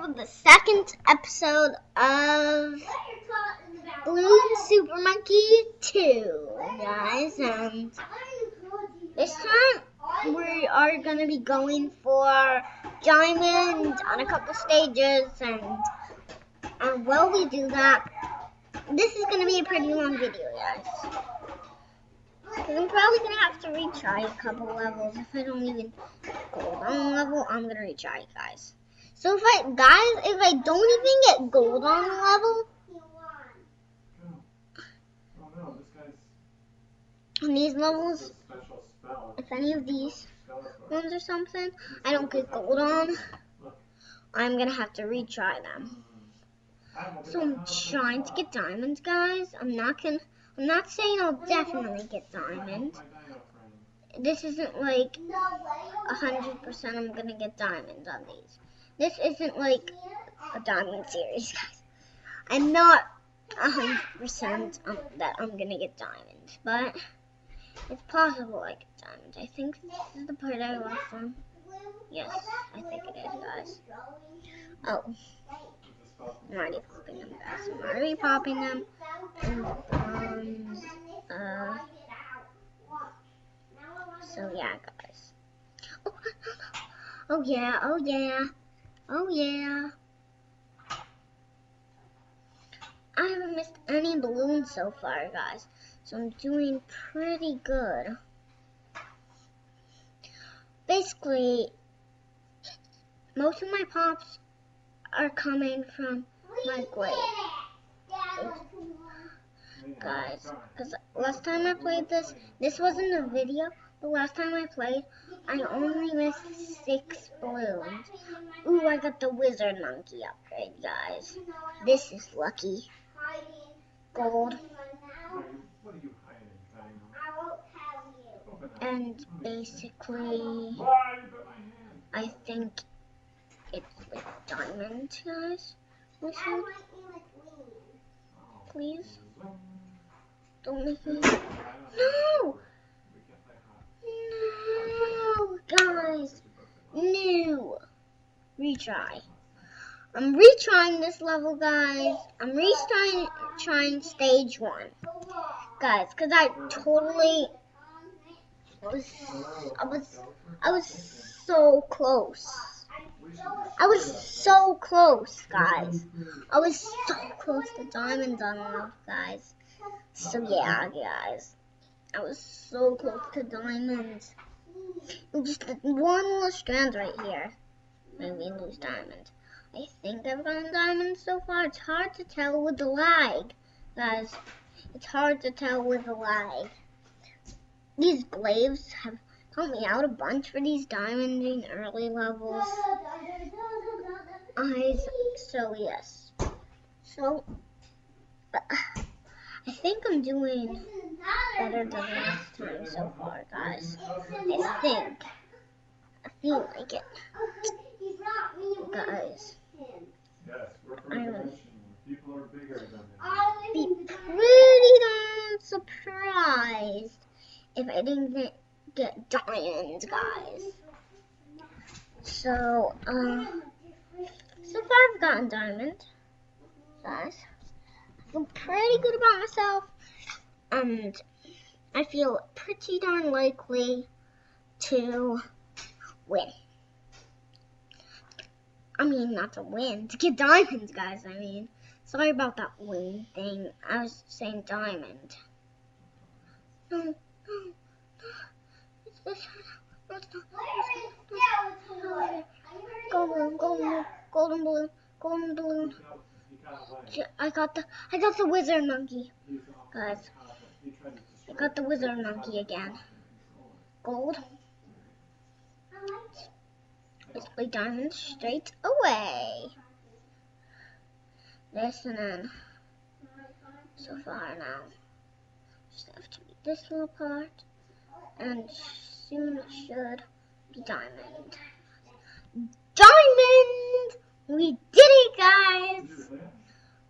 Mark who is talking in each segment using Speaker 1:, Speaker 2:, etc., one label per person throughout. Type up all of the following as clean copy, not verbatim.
Speaker 1: of the second episode of Bloon Super Monkey 2, guys. And this time we are going to be going for diamond on a couple stages. And while we do that, this is going to be a pretty long video, guys. Because I'm probably going to have to retry a couple levels. If I don't even go on level, I'm going to retry it, guys. So if I don't even get gold on the level, on these levels, if any of these ones or something, I don't get gold on, I'm going to have to retry them. So I'm trying to get diamonds, guys. I'm not saying I'll definitely get diamonds. This isn't like 100% I'm going to get diamonds on these. This isn't like a diamond series, guys. I'm not 100% that I'm going to get diamonds, but it's possible I get diamonds. I think this is the part I lost from. Yes, I think it is, guys. Oh. I'm already popping them, guys. I'm already popping them. And, so yeah, guys. Oh yeah, oh yeah, oh yeah. I haven't missed any balloons so far, guys. So I'm doing pretty good. Basically, most of my pops are coming from my grade, guys, because last time I played this wasn't a video, but last time I played, I only missed 6 balloons. Ooh, I got the wizard monkey upgrade, guys. This is lucky. Gold. And basically, I think it's like diamond, guys. Listen. Please. Don't make me. No! No, guys. No. Retry. I'm retrying this level, guys. I'm retrying stage 1. Guys, because I was so close. I was so close, guys. I was so close to diamonds on love, guys. So yeah, guys. I was so close to diamonds. Just one little strand right here. Maybe lose diamond. I think I've gotten diamonds so far. It's hard to tell with the lag, guys. It's hard to tell with the lag. These glaives have helped me out a bunch for these diamonds in early levels. So yes. So I think I'm doing better than last time so far, guys. I feel like it. Guys, I would be pretty darn surprised if I didn't get diamonds, guys. So far I've gotten diamonds, guys. I feel pretty good about myself, and I feel pretty darn likely to win. I mean, not to win, to get diamonds, guys. I mean, sorry about that win thing. I was saying diamond. No. Golden balloon. I got the wizard monkey, guys. I got the wizard monkey again. Gold. Let's play diamonds straight away. This and then so far now. Just have to beat this little part, and soon it should be diamond. Diamond! We did it, guys!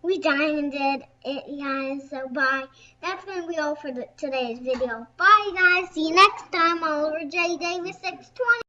Speaker 1: We diamonded it, guys. So bye. That's gonna be all for today's video. Bye, guys. See you next time. Oliver J. Davis 620.